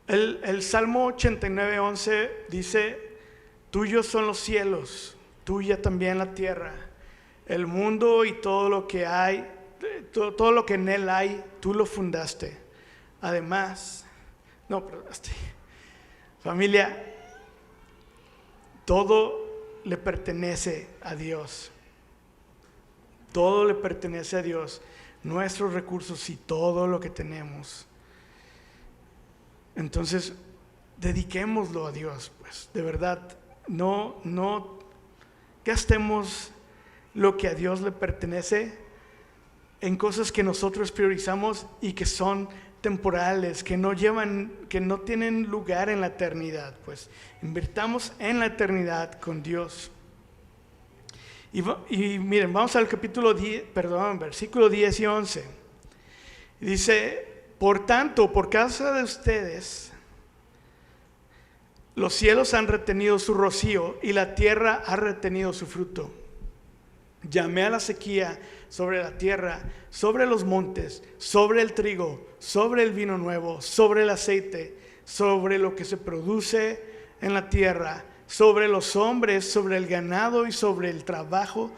El Salmo 89:11 dice: tuyos son los cielos, tuya también la tierra, el mundo y todo lo que hay, todo lo que en él hay, tú lo fundaste. Además, familia, todo le pertenece a Dios. Todo le pertenece a Dios. Nuestros recursos y todo lo que tenemos. Entonces, dediquémoslo a Dios, pues, de verdad, no gastemos lo que a Dios le pertenece en cosas que nosotros priorizamos y que son temporales, que no tienen lugar en la eternidad. Pues invirtamos en la eternidad con Dios. Y miren, vamos al versículo 10 y 11. Dice: por tanto, por causa de ustedes, los cielos han retenido su rocío y la tierra ha retenido su fruto. Llamé a la sequía sobre la tierra, sobre los montes, sobre el trigo, sobre el vino nuevo, sobre el aceite, sobre lo que se produce en la tierra, sobre los hombres, sobre el ganado y sobre el trabajo,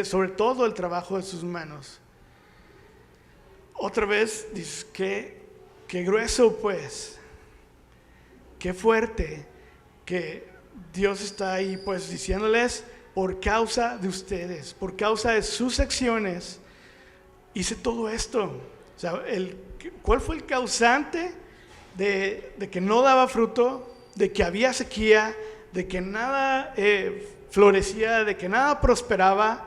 sobre todo el trabajo de sus manos. Otra vez dices, qué grueso, pues, qué fuerte, que Dios está ahí pues diciéndoles: por causa de ustedes, por causa de sus acciones, hice todo esto. O sea, ¿cuál fue el causante de que no daba fruto, de que había sequía, de que nada florecía, de que nada prosperaba?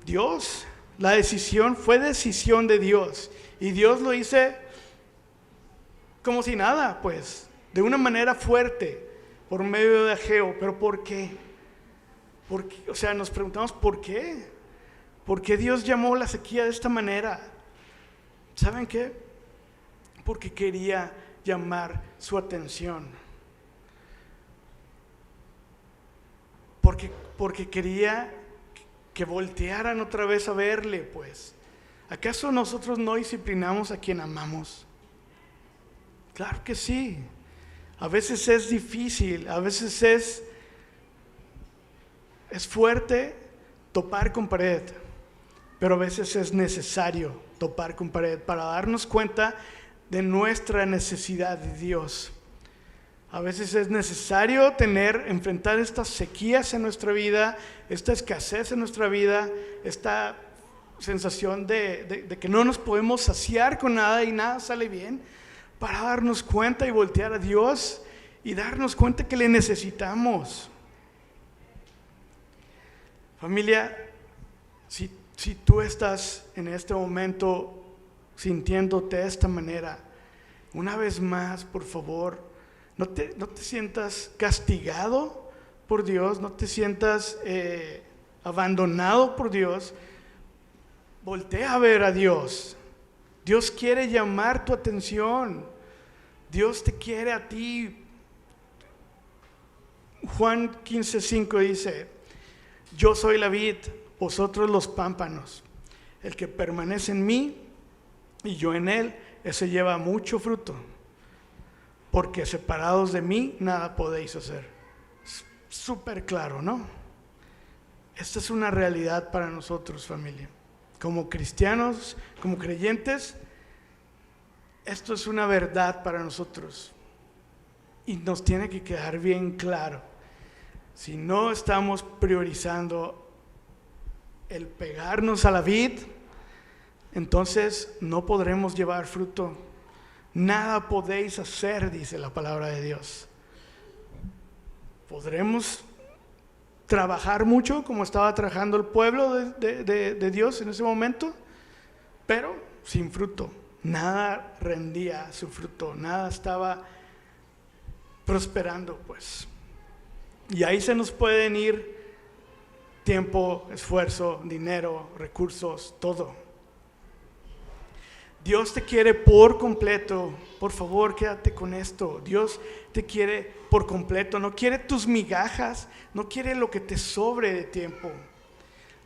Dios. La decisión fue decisión de Dios, y Dios lo hizo como si nada, pues, de una manera fuerte, por medio de Ageo. ¿Pero por qué? O sea, nos preguntamos ¿por qué? ¿Por qué Dios llamó la sequía de esta manera? ¿Saben qué? Porque quería llamar su atención. Porque quería que voltearan otra vez a verle, pues. ¿Acaso nosotros no disciplinamos a quien amamos? Claro que sí. A veces es difícil, a veces es fuerte topar con pared, pero a veces es necesario topar con pared para darnos cuenta de nuestra necesidad de Dios. A veces es necesario enfrentar estas sequías en nuestra vida, esta escasez en nuestra vida, esta sensación de que no nos podemos saciar con nada y nada sale bien, para darnos cuenta y voltear a Dios y darnos cuenta que le necesitamos. Familia, si tú estás en este momento sintiéndote de esta manera, una vez más, por favor, no te sientas castigado por Dios, no te sientas abandonado por Dios. Voltea a ver a Dios. Dios quiere llamar tu atención. Dios te quiere a ti. Juan 15:5 dice: yo soy la vid, vosotros los pámpanos. El que permanece en mí y yo en él, ese lleva mucho fruto, porque separados de mí nada podéis hacer. Súper claro, ¿no? Esta es una realidad para nosotros, familia. Como cristianos, como creyentes, esto es una verdad para nosotros. Y nos tiene que quedar bien claro. Si no estamos priorizando el pegarnos a la vid, entonces no podremos llevar fruto. Nada podéis hacer, dice la palabra de Dios. Podremos trabajar mucho como estaba trabajando el pueblo de Dios en ese momento, pero sin fruto. Nada rendía su fruto, nada estaba prosperando, pues. Y ahí se nos pueden ir tiempo, esfuerzo, dinero, recursos, todo. Dios te quiere por completo. Por favor, quédate con esto. Dios te quiere por completo. No quiere tus migajas, no quiere lo que te sobre de tiempo.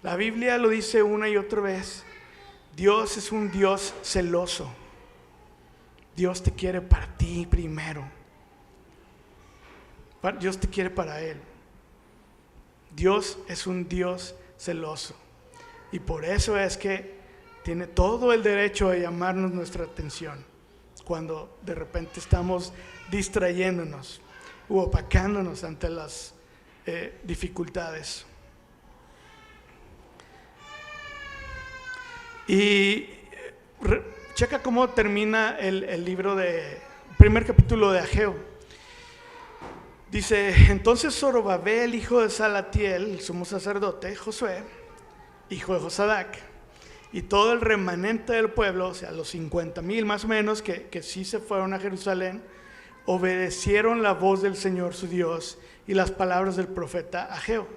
La Biblia lo dice una y otra vez. Dios es un Dios celoso. Dios te quiere para ti primero. Dios te quiere para Él. Dios es un Dios celoso. Y por eso es que tiene todo el derecho de llamarnos nuestra atención cuando de repente estamos distrayéndonos u opacándonos ante las dificultades. Y checa cómo termina el libro de primer capítulo de Ageo. Dice: entonces Zorobabel, hijo de Salatiel, el sumo sacerdote, Josué, hijo de Josadac, y todo el remanente del pueblo, o sea, los 50,000 más o menos, que sí se fueron a Jerusalén, obedecieron la voz del Señor su Dios y las palabras del profeta Ageo,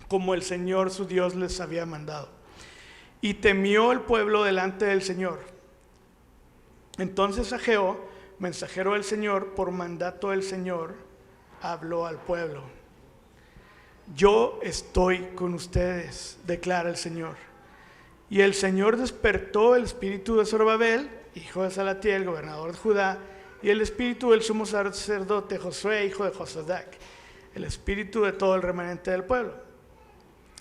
como el Señor su Dios les había mandado. Y temió el pueblo delante del Señor. Entonces Ageo, mensajero del Señor, por mandato del Señor, habló al pueblo: yo estoy con ustedes, declara el Señor. Y el Señor despertó el espíritu de Zorobabel, hijo de Salatiel, gobernador de Judá, y el espíritu del sumo sacerdote Josué, hijo de Josadac, el espíritu de todo el remanente del pueblo.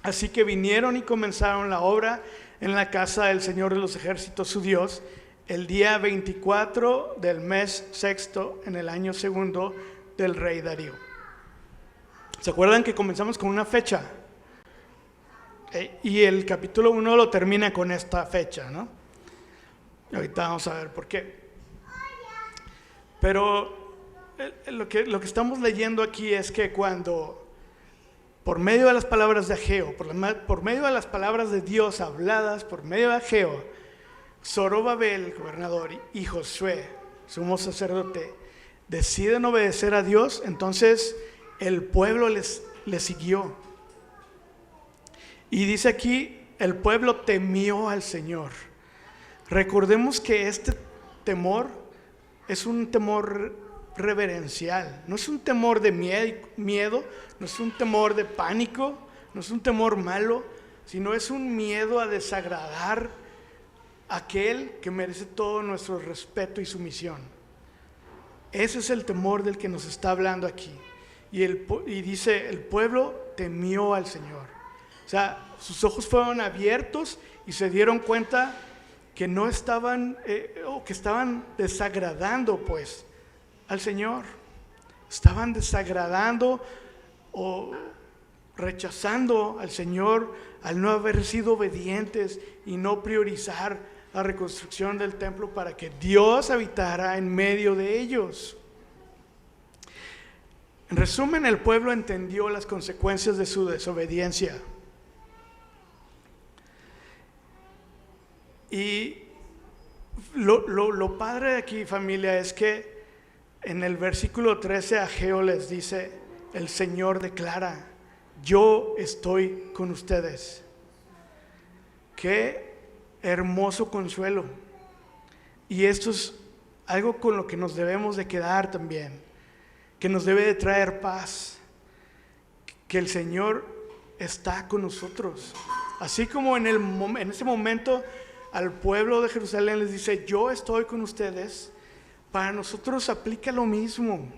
Así que vinieron y comenzaron la obra en la casa del Señor de los ejércitos, su Dios, el día 24 del mes sexto, en el año segundo del rey Darío. ¿Se acuerdan que comenzamos con una fecha? Y el capítulo 1 lo termina con esta fecha, ¿no? Ahorita vamos a ver por qué. Pero lo que estamos leyendo aquí es que cuando, por medio de las palabras de Ageo, por medio de las palabras de Dios habladas por medio de Ageo, Zorobabel, gobernador, y Josué, sumo sacerdote, deciden obedecer a Dios, entonces el pueblo les siguió. Y dice aquí: el pueblo temió al Señor. Recordemos que este temor es un temor reverencial, no es un temor de miedo, no es un temor de pánico, no es un temor malo, sino es un miedo a desagradar a aquel que merece todo nuestro respeto y sumisión. Ese es el temor del que nos está hablando aquí. Y dice: el pueblo temió al Señor. O sea, sus ojos fueron abiertos y se dieron cuenta que no estaban, o que estaban desagradando pues al Señor. Estaban desagradando o rechazando al Señor al no haber sido obedientes y no priorizar la reconstrucción del templo para que Dios habitara en medio de ellos. En resumen, el pueblo entendió las consecuencias de su desobediencia. Y lo padre de aquí, familia, es que en el versículo 13 Ageo les dice: el Señor declara: yo estoy con ustedes. Qué hermoso consuelo. Y esto es algo con lo que nos debemos de quedar también, que nos debe de traer paz, que el Señor está con nosotros. Así como en ese momento al pueblo de Jerusalén les dice: yo estoy con ustedes, para nosotros aplica lo mismo.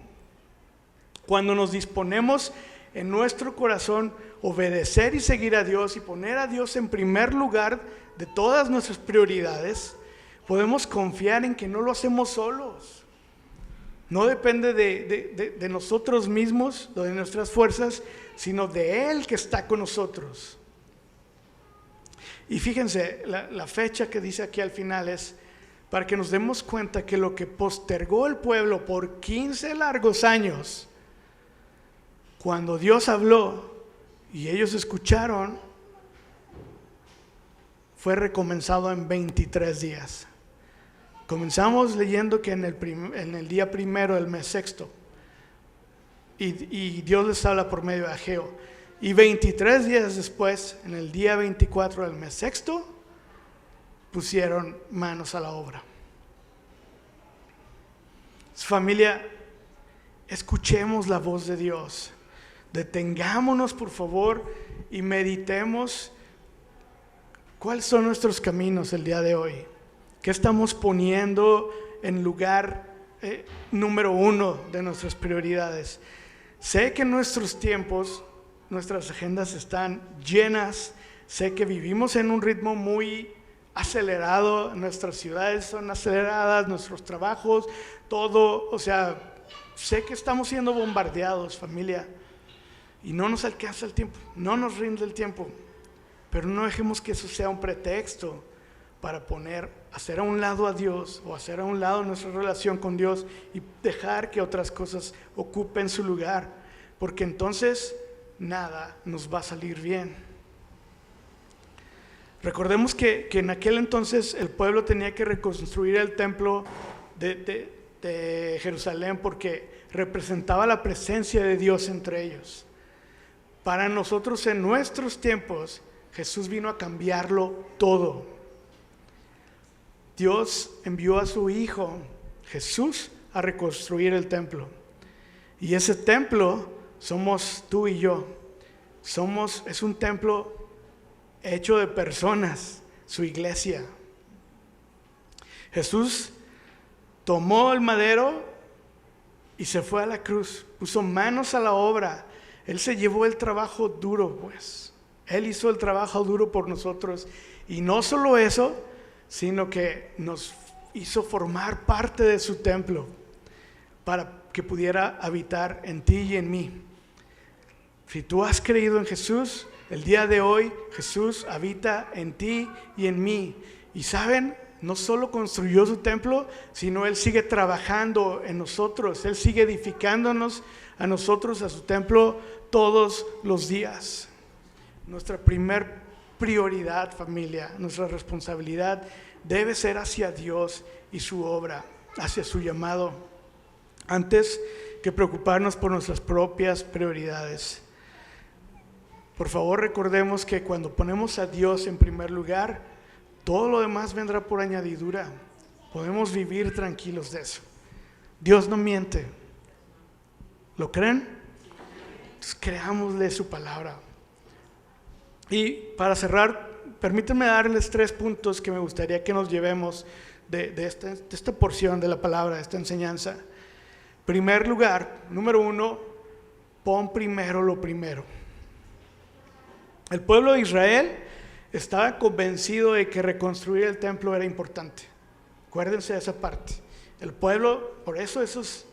Cuando nos disponemos en nuestro corazón obedecer y seguir a Dios y poner a Dios en primer lugar de todas nuestras prioridades, podemos confiar en que no lo hacemos solos. No depende de nosotros mismos, de nuestras fuerzas, sino de Él que está con nosotros. Y fíjense, la fecha que dice aquí al final es para que nos demos cuenta que lo que postergó el pueblo por 15 largos años, cuando Dios habló y ellos escucharon, fue recomenzado en 23 días. Comenzamos leyendo que en el día primero del mes sexto, y Dios les habla por medio de Ageo. Y 23 días después, en el día 24 del mes sexto, pusieron manos a la obra. Familia, escuchemos la voz de Dios. Detengámonos, por favor, y meditemos cuáles son nuestros caminos el día de hoy. ¿Qué estamos poniendo en lugar número 1 de nuestras prioridades? Sé que en nuestros tiempos nuestras agendas están llenas, sé que vivimos en un ritmo muy acelerado, nuestras ciudades son aceleradas, nuestros trabajos, todo, o sea, sé que estamos siendo bombardeados, familia, y no nos alcanza el tiempo, no nos rinde el tiempo, pero no dejemos que eso sea un pretexto hacer a un lado a Dios o hacer a un lado nuestra relación con Dios y dejar que otras cosas ocupen su lugar, porque entonces nada nos va a salir bien. Recordemos que en aquel entonces el pueblo tenía que reconstruir el templo de Jerusalén porque representaba la presencia de Dios entre ellos. Para nosotros en nuestros tiempos, Jesús vino a cambiarlo todo. Dios envió a su Hijo, Jesús, a reconstruir el templo. Y ese templo somos tú y yo. Es un templo hecho de personas, su iglesia. Jesús tomó el madero y se fue a la cruz, puso manos a la obra. Él se llevó el trabajo duro, pues. Él hizo el trabajo duro por nosotros. Y no solo eso, sino que nos hizo formar parte de su templo para que pudiera habitar en ti y en mí. Si tú has creído en Jesús, el día de hoy Jesús habita en ti y en mí. Y saben, no solo construyó su templo, sino Él sigue trabajando en nosotros. Él sigue edificándonos a nosotros, a su templo, todos los días. Nuestra primer prioridad, familia, nuestra responsabilidad debe ser hacia Dios y su obra, hacia su llamado, antes que preocuparnos por nuestras propias prioridades. Por favor, recordemos que cuando ponemos a Dios en primer lugar, todo lo demás vendrá por añadidura. Podemos vivir tranquilos de eso. Dios no miente. ¿Lo creen? Entonces, creámosle su palabra. Y para cerrar, permítanme darles 3 puntos que me gustaría que nos llevemos de esta porción de la palabra, de esta enseñanza. Primer lugar, número 1, pon primero lo primero. El pueblo de Israel estaba convencido de que reconstruir el templo era importante. Acuérdense de esa parte. El pueblo, por eso esos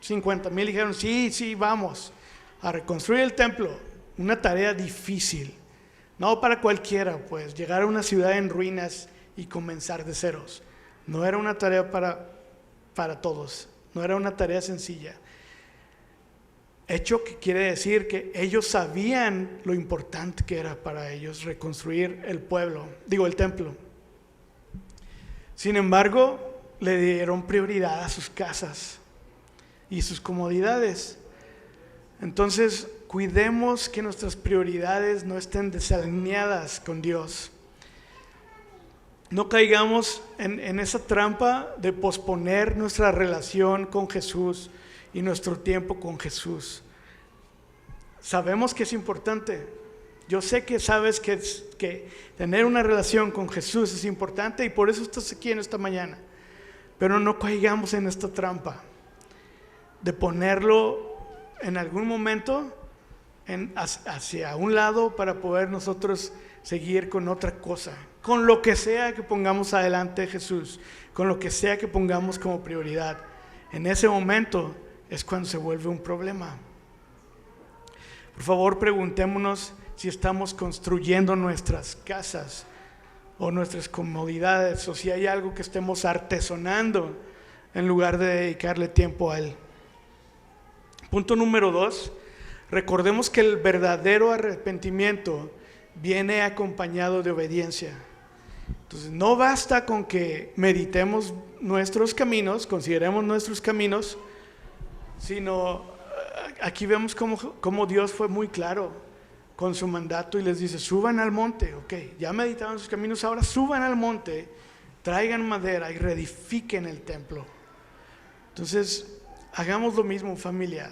50,000 dijeron, sí, vamos a reconstruir el templo. Una tarea difícil. No para cualquiera, pues, llegar a una ciudad en ruinas y comenzar de ceros. No era una tarea para todos. No era una tarea sencilla. Hecho que quiere decir que ellos sabían lo importante que era para ellos reconstruir el templo. Sin embargo, le dieron prioridad a sus casas y sus comodidades. Entonces, cuidemos que nuestras prioridades no estén desalineadas con Dios. No caigamos en esa trampa de posponer nuestra relación con Jesús y nuestro tiempo con Jesús. Sabemos que es importante. Yo sé que sabes que tener una relación con Jesús es importante y por eso estás aquí en esta mañana. Pero no caigamos en esta trampa de ponerlo en algún momento hacia un lado para poder nosotros seguir con otra cosa, con lo que sea que pongamos adelante Jesús, con lo que sea que pongamos como prioridad. En ese momento es cuando se vuelve un problema. Por favor, preguntémonos si estamos construyendo nuestras casas o nuestras comodidades, o si hay algo que estemos artesonando en lugar de dedicarle tiempo a Él. Punto número 2, recordemos que el verdadero arrepentimiento viene acompañado de obediencia. Entonces, no basta con que meditemos nuestros caminos, consideremos nuestros caminos, sino aquí vemos cómo Dios fue muy claro con su mandato y les dice, suban al monte. Ok, ya meditaron sus caminos, ahora suban al monte, traigan madera y reedifiquen el templo. Entonces, hagamos lo mismo, familia.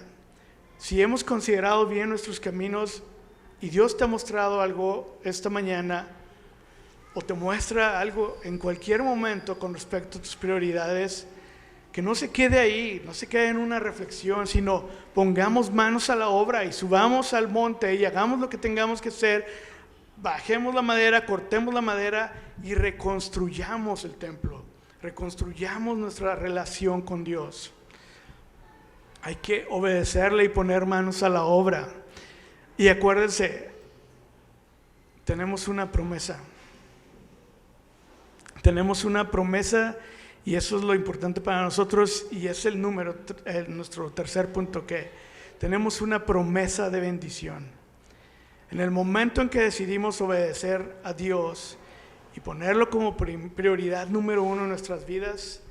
Si hemos considerado bien nuestros caminos y Dios te ha mostrado algo esta mañana o te muestra algo en cualquier momento con respecto a tus prioridades, que no se quede ahí, no se quede en una reflexión, sino pongamos manos a la obra y subamos al monte y hagamos lo que tengamos que hacer, bajemos la madera, cortemos la madera y reconstruyamos el templo, reconstruyamos nuestra relación con Dios. Hay que obedecerle y poner manos a la obra. Y acuérdense, tenemos una promesa. Tenemos una promesa y eso es lo importante para nosotros y es nuestro tercer punto, que tenemos una promesa de bendición. En el momento en que decidimos obedecer a Dios y ponerlo como prioridad número uno en nuestras vidas,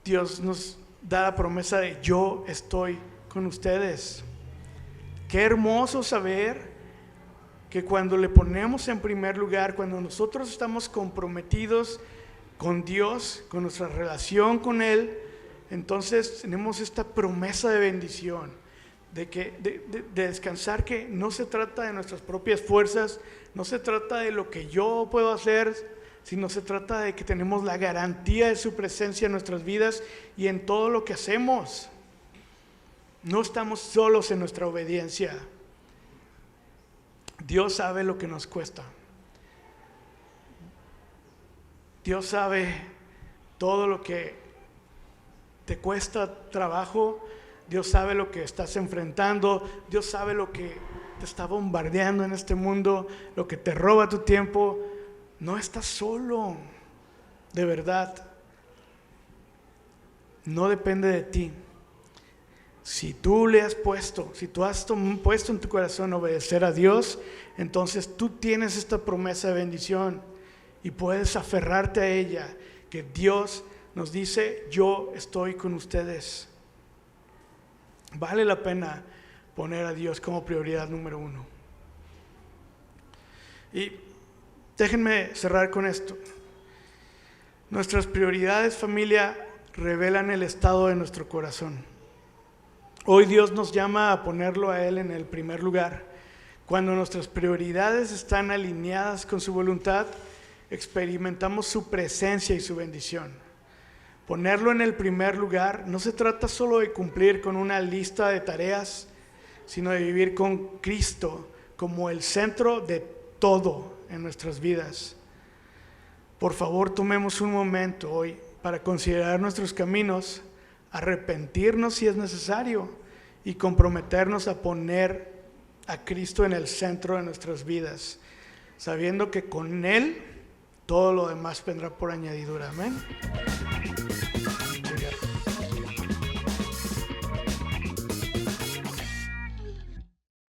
Dios nos da la promesa de yo estoy con ustedes. Qué hermoso saber que cuando le ponemos en primer lugar, cuando nosotros estamos comprometidos con Dios, con nuestra relación con Él, entonces tenemos esta promesa de bendición, de descansar, que no se trata de nuestras propias fuerzas, no se trata de lo que yo puedo hacer, sino se trata de que tenemos la garantía de su presencia en nuestras vidas y en todo lo que hacemos. No estamos solos en nuestra obediencia. Dios sabe lo que nos cuesta. Dios sabe todo lo que te cuesta trabajo. Dios sabe lo que estás enfrentando. Dios sabe lo que te está bombardeando en este mundo, lo que te roba tu tiempo. No estás solo, de verdad. No depende de ti. Si tú has puesto en tu corazón obedecer a Dios, entonces tú tienes esta promesa de bendición y puedes aferrarte a ella, que Dios nos dice, yo estoy con ustedes. Vale la pena poner a Dios como prioridad número uno. Y déjenme cerrar con esto. Nuestras prioridades, familia, revelan el estado de nuestro corazón. Hoy Dios nos llama a ponerlo a Él en el primer lugar. Cuando nuestras prioridades están alineadas con su voluntad, experimentamos su presencia y su bendición. Ponerlo en el primer lugar no se trata solo de cumplir con una lista de tareas, sino de vivir con Cristo como el centro de todo en nuestras vidas. Por favor, tomemos un momento hoy para considerar nuestros caminos, arrepentirnos si es necesario y comprometernos a poner a Cristo en el centro de nuestras vidas, sabiendo que con Él todo lo demás vendrá por añadidura. Amén.